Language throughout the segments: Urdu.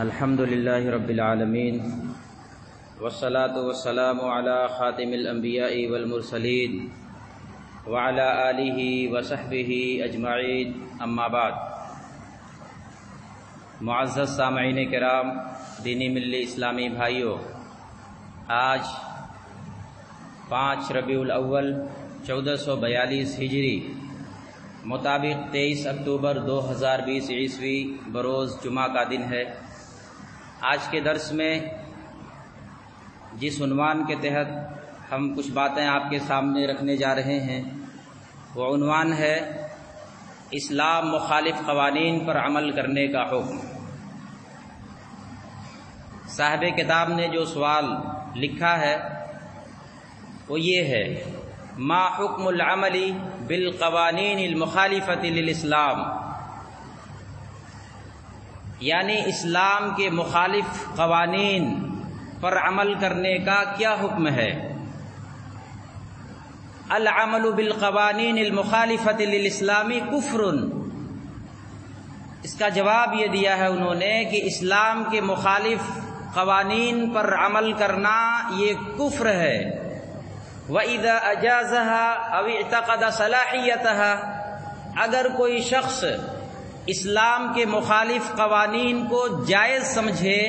الحمد للہ رب العالمین والصلاة والسلام علی خاتم الانبیاء والمرسلین وعلی آلہ وصحبہ اجمعین، اما بعد۔ معزز سامعین کرام، دینی ملی اسلامی بھائیوں، آج 5 ربیع الاول 1442 ہجری مطابق 23 اکتوبر 2020 عیسوی بروز جمعہ کا دن ہے۔ آج کے درس میں جس عنوان کے تحت ہم کچھ باتیں آپ کے سامنے رکھنے جا رہے ہیں وہ عنوان ہے اسلام مخالف قوانین پر عمل کرنے کا حکم۔ صاحب کتاب نے جو سوال لکھا ہے وہ یہ ہے: ما حکم العمل بالقوانین المخالفۃ للاسلام، یعنی اسلام کے مخالف قوانین پر عمل کرنے کا کیا حکم ہے؟ العمل بالقوانین المخالفۃ للاسلام کفر، اس کا جواب یہ دیا ہے انہوں نے کہ اسلام کے مخالف قوانین پر عمل کرنا یہ کفر ہے۔ وَإِذَا أَجَازَهَا أَوْ اعْتَقَدَ صَلَاحِيَّتَهَا، اگر کوئی شخص اسلام کے مخالف قوانین کو جائز سمجھے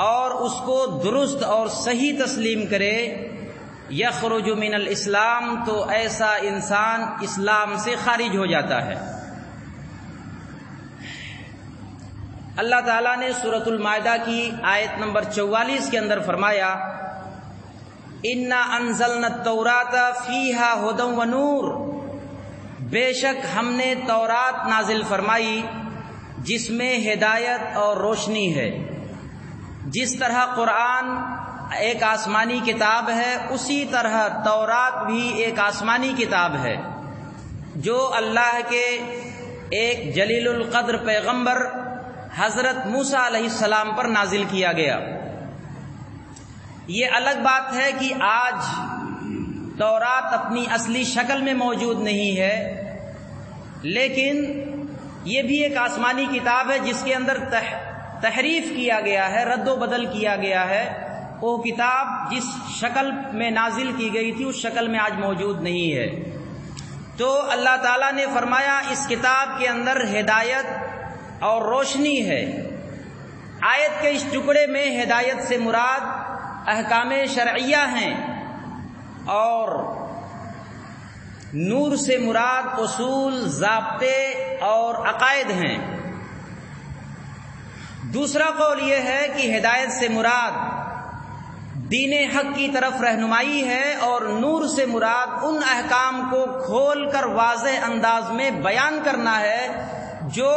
اور اس کو درست اور صحیح تسلیم کرے، یخرج من الاسلام، تو ایسا انسان اسلام سے خارج ہو جاتا ہے۔ اللہ تعالیٰ نے سورۃ المائدہ کی آیت نمبر 44 کے اندر فرمایا: انا انزلنا التوراۃ فیہا ھدی ونور، بے شک ہم نے تورات نازل فرمائی جس میں ہدایت اور روشنی ہے۔ جس طرح قرآن ایک آسمانی کتاب ہے، اسی طرح تورات بھی ایک آسمانی کتاب ہے جو اللہ کے ایک جلیل القدر پیغمبر حضرت موسیٰ علیہ السلام پر نازل کیا گیا۔ یہ الگ بات ہے کہ آج تورات اپنی اصلی شکل میں موجود نہیں ہے، لیکن یہ بھی ایک آسمانی کتاب ہے جس کے اندر تحریف کیا گیا ہے، رد و بدل کیا گیا ہے۔ وہ کتاب جس شکل میں نازل کی گئی تھی اس شکل میں آج موجود نہیں ہے۔ تو اللہ تعالیٰ نے فرمایا اس کتاب کے اندر ہدایت اور روشنی ہے۔ آیت کے اس ٹکڑے میں ہدایت سے مراد احکام شرعیہ ہیں اور نور سے مراد اصول، ضابطے اور عقائد ہیں۔ دوسرا قول یہ ہے کہ ہدایت سے مراد دین حق کی طرف رہنمائی ہے اور نور سے مراد ان احکام کو کھول کر واضح انداز میں بیان کرنا ہے جو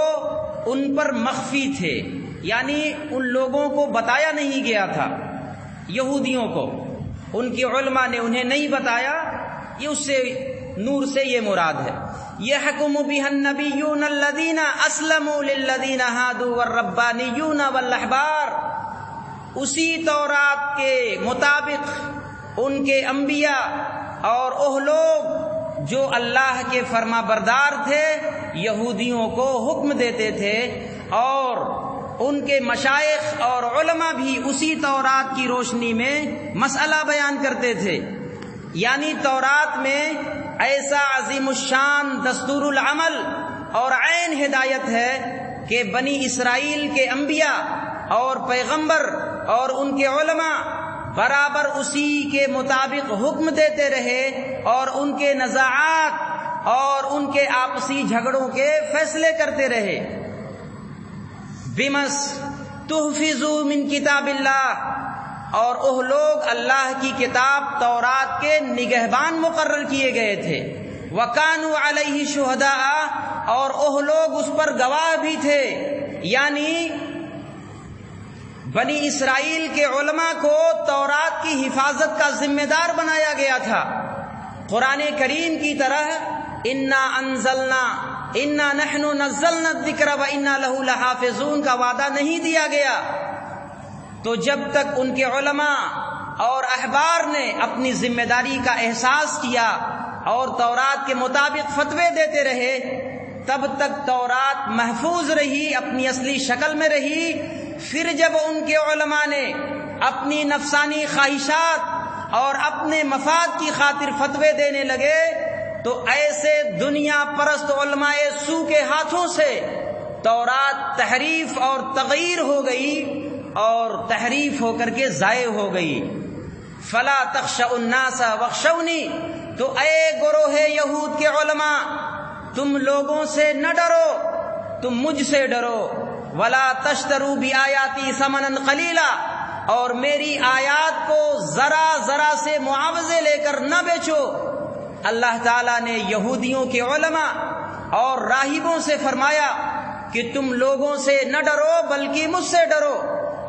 ان پر مخفی تھے، یعنی ان لوگوں کو بتایا نہیں گیا تھا، یہودیوں کو ان کی علماء نے انہیں نہیں بتایا، یہ اس سے نور سے یہ مراد ہے۔ یحکم بها النبیون الذین اسلموا للذین ہادوا والربانیون والاحبار، اسی تورات کے مطابق ان کے انبیاء اور وہ لوگ جو اللہ کے فرما بردار تھے یہودیوں کو حکم دیتے تھے، اور ان کے مشائخ اور علماء بھی اسی تورات کی روشنی میں مسئلہ بیان کرتے تھے۔ یعنی تورات میں ایسا عظیم الشان دستور العمل اور عین ہدایت ہے کہ بنی اسرائیل کے انبیاء اور پیغمبر اور ان کے علماء برابر اسی کے مطابق حکم دیتے رہے اور ان کے نزاعات اور ان کے آپسی جھگڑوں کے فیصلے کرتے رہے۔ بمس تحفظوا من کتاب اللہ، اور وہ لوگ اللہ کی کتاب تورات کے نگہبان مقرر کیے گئے تھے۔ وَكَانُوا عَلَيْهِ شُهَدَاءَ، اور وہ لوگ اس پر گواہ بھی تھے، یعنی بنی اسرائیل کے علماء کو تورات کی حفاظت کا ذمہ دار بنایا گیا تھا۔ قرآن کریم کی طرح انا نحن نزلنا الذکر وانا لہ لحافظون کا وعدہ نہیں دیا گیا۔ تو جب تک ان کے علماء اور احبار نے اپنی ذمہ داری کا احساس کیا اور تورات کے مطابق فتوے دیتے رہے، تب تک تورات محفوظ رہی، اپنی اصلی شکل میں رہی، پھر جب ان کے علماء نے اپنی نفسانی خواہشات اور اپنے مفاد کی خاطر فتوے دینے لگے تو ایسے دنیا پرست علماء سو کے ہاتھوں سے تورات تحریف اور تغیر ہو گئی اور تحریف ہو کر کے ضائع ہو گئی۔ فلا تخشوا الناس واخشونی، تو اے گروہ یہود کے علماء تم لوگوں سے نہ ڈرو، تم مجھ سے ڈرو۔ ولا تشتروا بآیاتی ثمنا قلیلا، اور میری آیات کو ذرا ذرا سے معاوضے لے کر نہ بیچو۔ اللہ تعالیٰ نے یہودیوں کے علماء اور راہبوں سے فرمایا کہ تم لوگوں سے نہ ڈرو بلکہ مجھ سے ڈرو،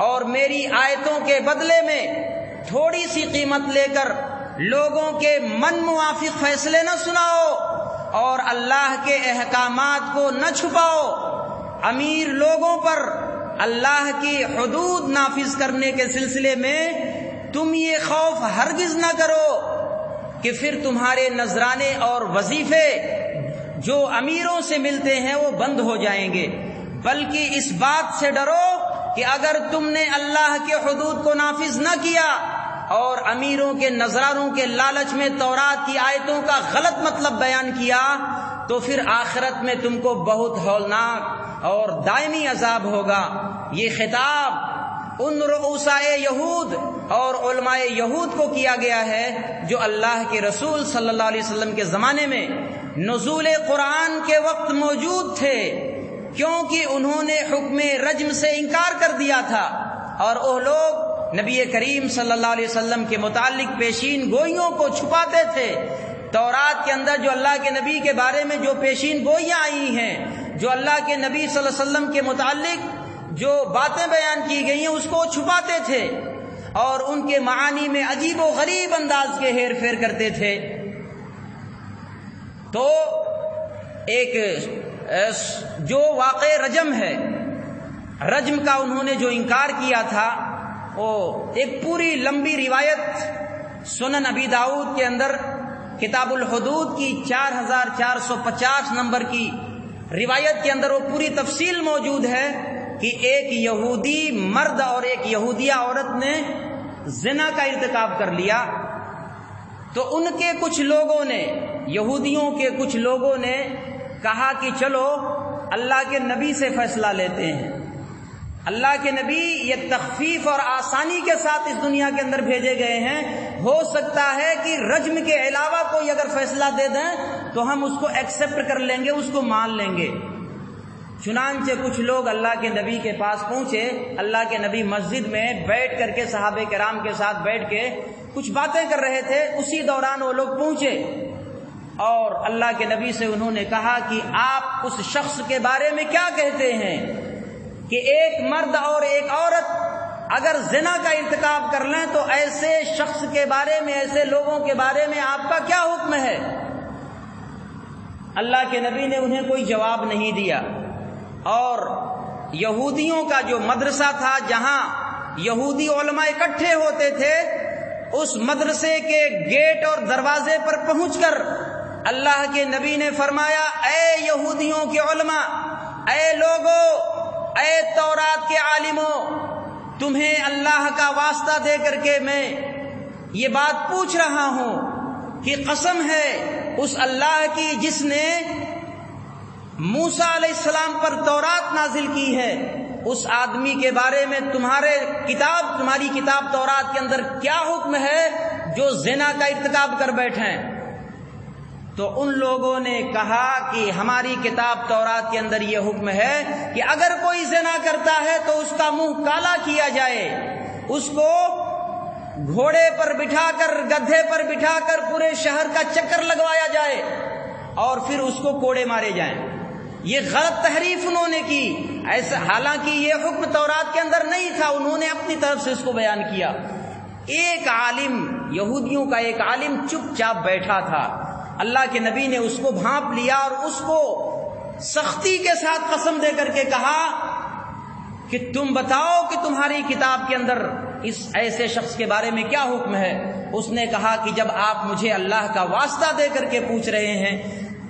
اور میری آیتوں کے بدلے میں تھوڑی سی قیمت لے کر لوگوں کے من موافق فیصلے نہ سناؤ، اور اللہ کے احکامات کو نہ چھپاؤ۔ امیر لوگوں پر اللہ کی حدود نافذ کرنے کے سلسلے میں تم یہ خوف ہرگز نہ کرو کہ پھر تمہارے نذرانے اور وظیفے جو امیروں سے ملتے ہیں وہ بند ہو جائیں گے، بلکہ اس بات سے ڈرو کہ اگر تم نے اللہ کے حدود کو نافذ نہ کیا اور امیروں کے نذرانوں کے لالچ میں تورات کی آیتوں کا غلط مطلب بیان کیا تو پھر آخرت میں تم کو بہت ہولناک اور دائمی عذاب ہوگا۔ یہ خطاب ان رؤسائے یہود اور علماء یہود کو کیا گیا ہے جو اللہ کے رسول صلی اللہ علیہ وسلم کے زمانے میں نزول قرآن کے وقت موجود تھے، کیونکہ انہوں نے حکم رجم سے انکار کر دیا تھا، اور وہ لوگ نبی کریم صلی اللہ علیہ وسلم کے متعلق پیشین گوئیوں کو چھپاتے تھے۔ تورات کے اندر جو اللہ کے نبی کے بارے میں جو پیشین گوئیاں آئی ہیں، جو اللہ کے نبی صلی اللہ علیہ وسلم کے متعلق جو باتیں بیان کی گئی ہیں اس کو چھپاتے تھے اور ان کے معانی میں عجیب و غریب انداز کے ہیر پھیر کرتے تھے۔ تو ایک جو واقع رجم ہے، رجم کا انہوں نے جو انکار کیا تھا، وہ ایک پوری لمبی روایت سنن ابی داؤد کے اندر کتاب الحدود کی 4450 نمبر کی روایت کے اندر وہ پوری تفصیل موجود ہے کہ ایک یہودی مرد اور ایک یہودیہ عورت نے زنا کا ارتکاب کر لیا، تو ان کے کچھ لوگوں نے، یہودیوں کے کچھ لوگوں نے کہا کہ چلو اللہ کے نبی سے فیصلہ لیتے ہیں۔ اللہ کے نبی یہ تخفیف اور آسانی کے ساتھ اس دنیا کے اندر بھیجے گئے ہیں، ہو سکتا ہے کہ رجم کے علاوہ کوئی اگر فیصلہ دے دیں تو ہم اس کو ایکسپٹ کر لیں گے، اس کو مان لیں گے۔ چنانچہ کچھ لوگ اللہ کے نبی کے پاس پہنچے، اللہ کے نبی مسجد میں بیٹھ کر کے صحابہ کرام کے ساتھ بیٹھ کے کچھ باتیں کر رہے تھے، اسی دوران وہ لوگ پہنچے اور اللہ کے نبی سے انہوں نے کہا کہ آپ اس شخص کے بارے میں کیا کہتے ہیں کہ ایک مرد اور ایک عورت اگر زنا کا ارتکاب کر لیں تو ایسے شخص کے بارے میں، ایسے لوگوں کے بارے میں آپ کا کیا حکم ہے؟ اللہ کے نبی نے انہیں کوئی جواب نہیں دیا، اور یہودیوں کا جو مدرسہ تھا جہاں یہودی علماء اکٹھے ہوتے تھے، اس مدرسے کے گیٹ اور دروازے پر پہنچ کر اللہ کے نبی نے فرمایا، اے یہودیوں کے علماء، اے لوگو، اے تورات کے عالموں، تمہیں اللہ کا واسطہ دے کر کے میں یہ بات پوچھ رہا ہوں کہ قسم ہے اس اللہ کی جس نے موسیٰ علیہ السلام پر تورات نازل کی ہے، اس آدمی کے بارے میں تمہاری کتاب تورات کے اندر کیا حکم ہے جو زنا کا ارتکاب کر بیٹھیں؟ تو ان لوگوں نے کہا کہ ہماری کتاب تورات کے اندر یہ حکم ہے کہ اگر کوئی زنا کرتا ہے تو اس کا منہ کالا کیا جائے، اس کو گھوڑے پر بٹھا کر، گدھے پر بٹھا کر پورے شہر کا چکر لگوایا جائے اور پھر اس کو کوڑے مارے جائیں۔ یہ غلط تحریف انہوں نے کی، ایسا حالانکہ یہ حکم تورات کے اندر نہیں تھا، انہوں نے اپنی طرف سے اس کو بیان کیا۔ ایک عالم، یہودیوں کا ایک عالم چپ چاپ بیٹھا تھا، اللہ کے نبی نے اس کو بھانپ لیا اور اس کو سختی کے ساتھ قسم دے کر کے کہا کہ تم بتاؤ کہ تمہاری کتاب کے اندر اس ایسے شخص کے بارے میں کیا حکم ہے؟ اس نے کہا کہ جب آپ مجھے اللہ کا واسطہ دے کر کے پوچھ رہے ہیں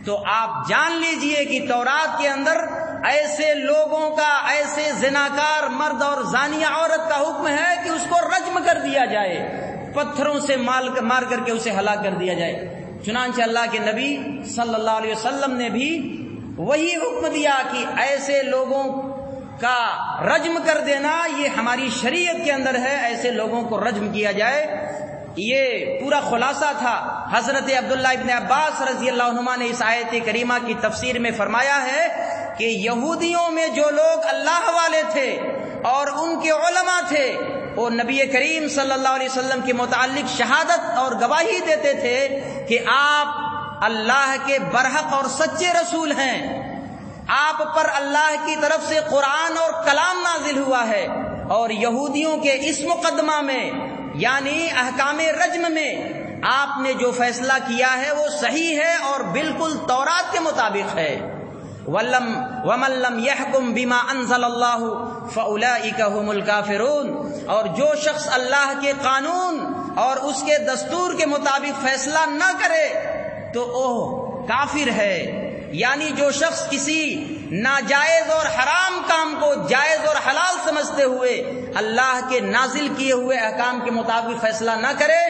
تو آپ جان لیجئے کہ تورات کے اندر ایسے لوگوں کا، ایسے زناکار مرد اور زانیہ عورت کا حکم ہے کہ اس کو رجم کر دیا جائے، پتھروں سے مار کر کے اسے ہلاک کر دیا جائے۔ چنانچہ اللہ کے نبی صلی اللہ علیہ وسلم نے بھی وہی حکم دیا کہ ایسے لوگوں کا رجم کر دینا یہ ہماری شریعت کے اندر ہے، ایسے لوگوں کو رجم کیا جائے۔ یہ پورا خلاصہ تھا۔ حضرت عبداللہ ابن عباس رضی اللہ عنہما نے اس آیت کریمہ کی تفسیر میں فرمایا ہے کہ یہودیوں میں جو لوگ اللہ والے تھے اور ان کے علماء تھے، وہ نبی کریم صلی اللہ علیہ وسلم کے متعلق شہادت اور گواہی دیتے تھے کہ آپ اللہ کے برحق اور سچے رسول ہیں، آپ پر اللہ کی طرف سے قرآن اور کلام نازل ہوا ہے، اور یہودیوں کے اس مقدمہ میں یعنی احکام رجم میں آپ نے جو فیصلہ کیا ہے وہ صحیح ہے اور بالکل تورات کے مطابق ہے۔ وَمَن لَّمْ يَحْكُم بِمَا أَنزَلَ اللَّهُ فَأُولَٰئِكَ هُمُ الْكَافِرُونَ، اور جو شخص اللہ کے قانون اور اس کے دستور کے مطابق فیصلہ نہ کرے تو وہ کافر ہے۔ یعنی جو شخص کسی ناجائز اور حرام کام کو جائز اور حلال سمجھتے ہوئے اللہ کے نازل کیے ہوئے احکام کے مطابق فیصلہ نہ کرے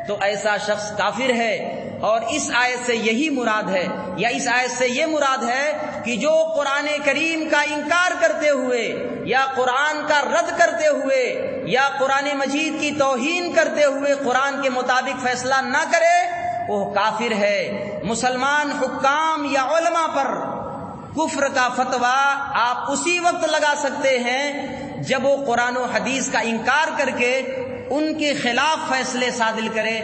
تو ایسا شخص کافر ہے۔ اور اس آیت سے یہی مراد ہے، یا اس آیت سے یہ مراد ہے کہ جو قرآن کریم کا انکار کرتے ہوئے یا قرآن کا رد کرتے ہوئے یا قرآن مجید کی توہین کرتے ہوئے قرآن کے مطابق فیصلہ نہ کرے وہ کافر ہے۔ مسلمان حکام یا علماء پر کفر کا فتویٰ آپ اسی وقت لگا سکتے ہیں جب وہ قرآن و حدیث کا انکار کر کے ان کے خلاف فیصلے صادر کرے،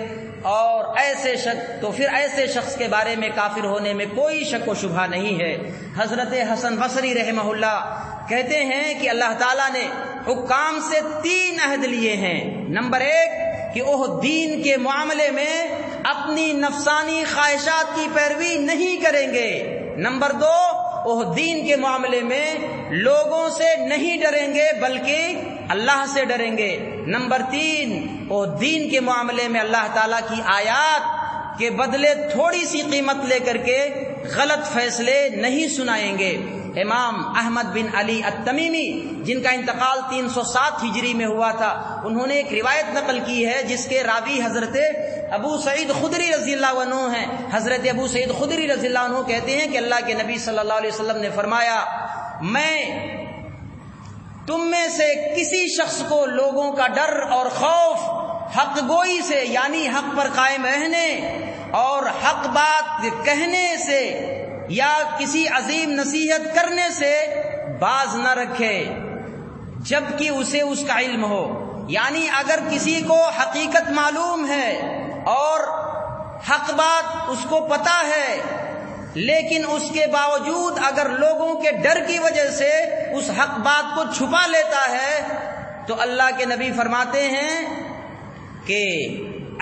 اور ایسے شخص کے بارے میں کافر ہونے میں کوئی شک و شبہ نہیں ہے۔ حضرت حسن بصری رحمہ اللہ کہتے ہیں کہ اللہ تعالیٰ نے حکام سے 3 عہد لیے ہیں۔ نمبر 1 کہ وہ دین کے معاملے میں اپنی نفسانی خواہشات کی پیروی نہیں کریں گے۔ نمبر 2 وہ دین کے معاملے میں لوگوں سے نہیں ڈریں گے بلکہ اللہ سے ڈریں گے۔ نمبر 3 وہ دین کے معاملے میں اللہ تعالیٰ کی آیات کے بدلے تھوڑی سی قیمت لے کر کے غلط فیصلے نہیں سنائیں گے۔ امام احمد بن علی التمیمی جن کا انتقال 307 ہجری میں ہوا تھا، انہوں نے ایک روایت نقل کی ہے جس کے راوی حضرت ابو سعید خدری رضی اللہ عنہ ہیں۔ حضرت ابو سعید خدری رضی اللہ عنہ کہتے ہیں کہ اللہ کے نبی صلی اللہ علیہ وسلم نے فرمایا، میں تم میں سے کسی شخص کو لوگوں کا ڈر اور خوف حق گوئی سے یعنی حق پر قائم رہنے اور حق بات کہنے سے یا کسی عظیم نصیحت کرنے سے باز نہ رکھے جبکہ اسے اس کا علم ہو۔ یعنی اگر کسی کو حقیقت معلوم ہے اور حق بات اس کو پتہ ہے لیکن اس کے باوجود اگر لوگوں کے ڈر کی وجہ سے اس حق بات کو چھپا لیتا ہے تو اللہ کے نبی فرماتے ہیں کہ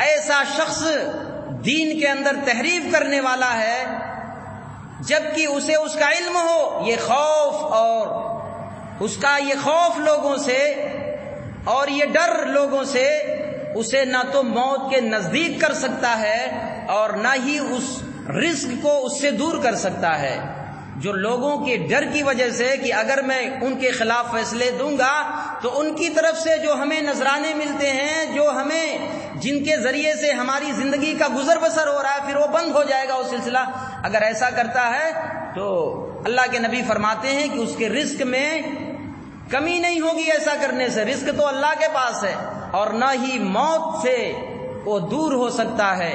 ایسا شخص دین کے اندر تحریف کرنے والا ہے جبکہ اسے اس کا علم ہو۔ یہ خوف اور اس کا یہ خوف لوگوں سے اور یہ ڈر لوگوں سے اسے نہ تو موت کے نزدیک کر سکتا ہے اور نہ ہی اس رزق کو اس سے دور کر سکتا ہے۔ جو لوگوں کے ڈر کی وجہ سے کہ اگر میں ان کے خلاف فیصلے دوں گا تو ان کی طرف سے جو ہمیں نذرانے ملتے ہیں، جو ہمیں جن کے ذریعے سے ہماری زندگی کا گزر بسر ہو رہا ہے، پھر وہ بند ہو جائے گا وہ سلسلہ۔ اگر ایسا کرتا ہے تو اللہ کے نبی فرماتے ہیں کہ اس کے رزق میں کمی نہیں ہوگی ایسا کرنے سے۔ رزق تو اللہ کے پاس ہے اور نہ ہی موت سے وہ دور ہو سکتا ہے۔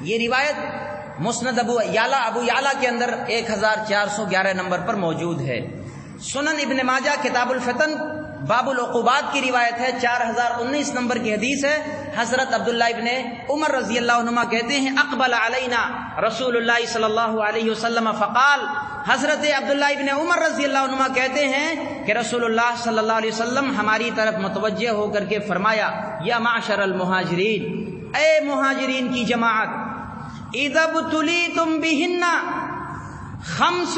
یہ روایت مسند ابو یعلا کے اندر 1411 نمبر پر موجود ہے۔ سنن ابن ماجہ کتاب الفتن باب العقوبات کی روایت ہے، 4019 نمبر کی حدیث ہے۔ حضرت عبداللہ ابن عمر رضی اللہ عنہما کہتے ہیں، اقبل علینا رسول اللہ صلی اللہ علیہ وسلم فقال، حضرت عبداللہ ابن عمر رضی اللہ عنہما کہتے ہیں کہ رسول اللہ صلی اللہ علیہ وسلم ہماری طرف متوجہ ہو کر کے فرمایا، یا معشر المہاجرین، اے مہاجرین کی جماعت، اذا ابتلیتم بہن خمس،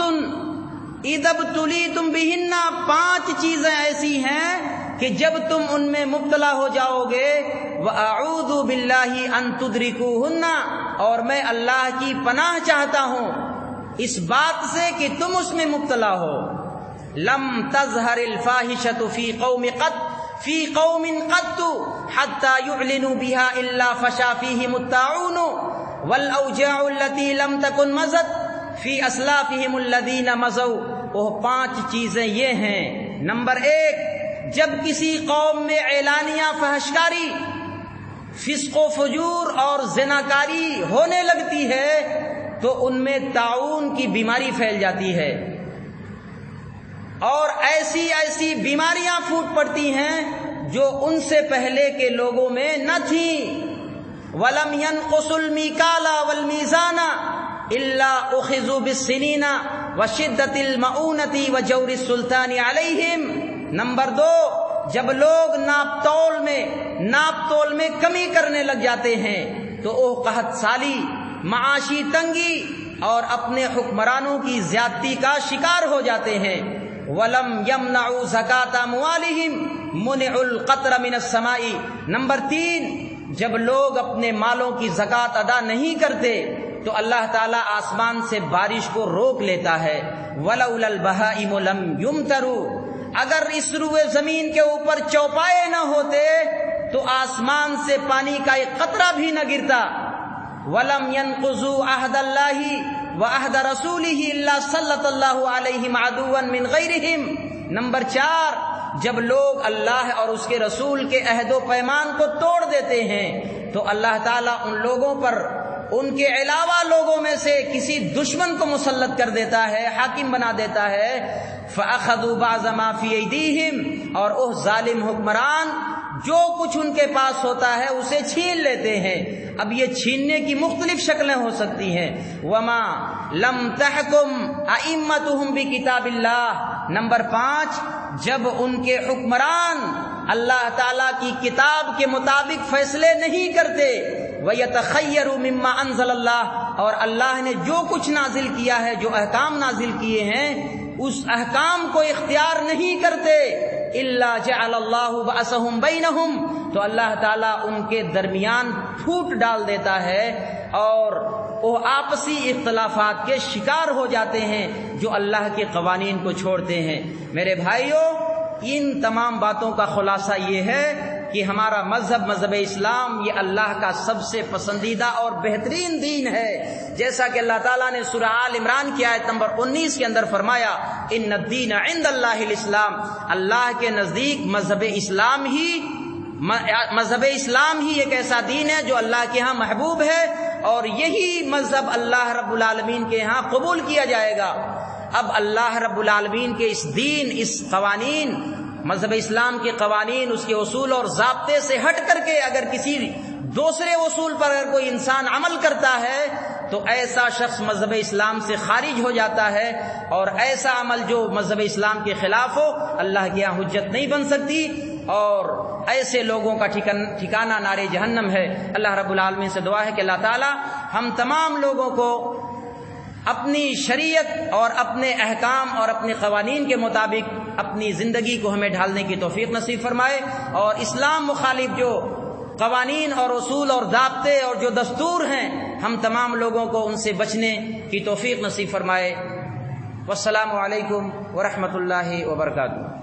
اذا ابتلیتم بہن 5 چیزیں ایسی ہیں کہ جب تم ان میں مبتلا ہو جاؤ گے، وَأَعُوذُ بِاللَّهِ أَن تُدْرِكُوهُنَّ، اور میں اللہ کی پناہ چاہتا ہوں اس بات سے کہ تم اس میں مبتلا ہو. لم تظہر الفاحشۃ فی قوم قط حتی یعلنوا بها الا فشا فیہم الطاعون والاوجاع التي لم تکن مضت فی اسلافہم الذین مضوا. وہ 5 چیزیں یہ ہیں. نمبر 1، جب کسی قوم میں اعلانیہ فحشکاری، فسق و فجور اور زناکاری ہونے لگتی ہے تو ان میں طاعون کی بیماری پھیل جاتی ہے اور ایسی بیماریاں پھوٹ پڑتی ہیں جو ان سے پہلے کے لوگوں میں نہ تھیں. وَلَمْ يَنْقُصُوا الْمِيكَالَ وَالْمِيزَانَ إِلَّا أُخِذُوا بِالسِّنِينَ وَشِدَّةِ الْمَعُونَةِ وَجَوْرِ السُّلْطَانِ عَلَيْهِمْ. نمبر 2، جب لوگ ناپ تول میں کمی کرنے لگ جاتے ہیں تو وہ قحط سالی، معاشی تنگی اور اپنے حکمرانوں کی زیادتی کا شکار ہو جاتے ہیں. وَلَمْ يَمْنَعُوا زَكَاةَ أَمْوَالِهِمْ مُنِعُوا الْقَطْرَ مِنَ السَّمَاءِ. نمبر 3، جب لوگ اپنے مالوں کی زکوٰۃ ادا نہیں کرتے تو اللہ تعالیٰ آسمان سے بارش کو روک لیتا ہے. وَلَوْلَا الْبَهَائِمُ لَمْ يُمْطَرُوا. اگر اس روئے زمین کے اوپر چوپائے نہ ہوتے تو آسمان سے پانی کا ایک قطرہ بھی نہ گرتا. وَلَمْ يَنْقُضُوا عَهْدَ اللَّهِ وَعَهْدَ رَسُولِهِ إِلَّا سَلَّطَ اللَّهُ عَلَيْهِمْ عَدُوًّا مِّنْ غَيْرِهِمْ. نمبر 4، جب لوگ اللہ اور اس کے رسول کے عہد و پیمان کو توڑ دیتے ہیں تو اللہ تعالیٰ ان لوگوں پر ان کے علاوہ لوگوں میں سے کسی دشمن کو مسلط کر دیتا ہے، حاکم بنا دیتا ہے. فَأَخَذُوا بَعْضَ مَا فِي أَيْدِيهِمْ. اور وہ ظالم حکمران جو کچھ ان کے پاس ہوتا ہے اسے چھین لیتے ہیں. اب یہ چھیننے کی مختلف شکلیں ہو سکتی ہیں. وَمَا لَمْ تَحْكُمْ أَئِمَّتُهُمْ بِكِتَابِ اللَّهِ. نمبر 5، جب ان کے حکمران اللہ تعالیٰ کی کتاب کے مطابق فیصلے نہیں کرتے. وَيَتَخَيَّرُوا مِمَّا أَنزَلَ اللَّهُ. اور اللہ نے جو کچھ نازل کیا ہے، جو احکام نازل کیے ہیں، اس احکام کو اختیار نہیں کرتے. إِلَّا جَعَلَ اللَّهُ بَأْسَهُمْ بَيْنَهُمْ. تو اللہ تعالیٰ ان کے درمیان پھوٹ ڈال دیتا ہے اور وہ آپسی اختلافات کے شکار ہو جاتے ہیں جو اللہ کے قوانین کو چھوڑتے ہیں. میرے بھائیوں، ان تمام باتوں کا خلاصہ یہ ہے کہ ہمارا مذہب اسلام یہ اللہ کا سب سے پسندیدہ اور بہترین دین ہے. جیسا کہ اللہ تعالیٰ نے سورہ آل عمران کی آیت نمبر 19 کے اندر فرمایا، ان الدین عند اللہ الاسلام. اللہ کے نزدیک مذہب اسلام ہی ایک ایسا دین ہے جو اللہ کے ہاں محبوب ہے اور یہی مذہب اللہ رب العالمین کے ہاں قبول کیا جائے گا. اب اللہ رب العالمین کے اس دین، اس قوانین، مذہب اسلام کے قوانین، اس کے اصول اور ضابطے سے ہٹ کر کے اگر کسی دوسرے اصول پر اگر کوئی انسان عمل کرتا ہے تو ایسا شخص مذہب اسلام سے خارج ہو جاتا ہے اور ایسا عمل جو مذہب اسلام کے خلاف ہو اللہ کے یہاں حجت نہیں بن سکتی اور ایسے لوگوں کا ٹھکانہ نار جہنم ہے. اللہ رب العالمین سے دعا ہے کہ اللہ تعالی ہم تمام لوگوں کو اپنی شریعت اور اپنے احکام اور اپنے قوانین کے مطابق اپنی زندگی کو ہمیں ڈھالنے کی توفیق نصیب فرمائے اور اسلام مخالف جو قوانین اور اصول اور ضابطے اور جو دستور ہیں ہم تمام لوگوں کو ان سے بچنے کی توفیق نصیب فرمائے. والسلام علیکم ورحمۃ اللہ وبرکاتہ.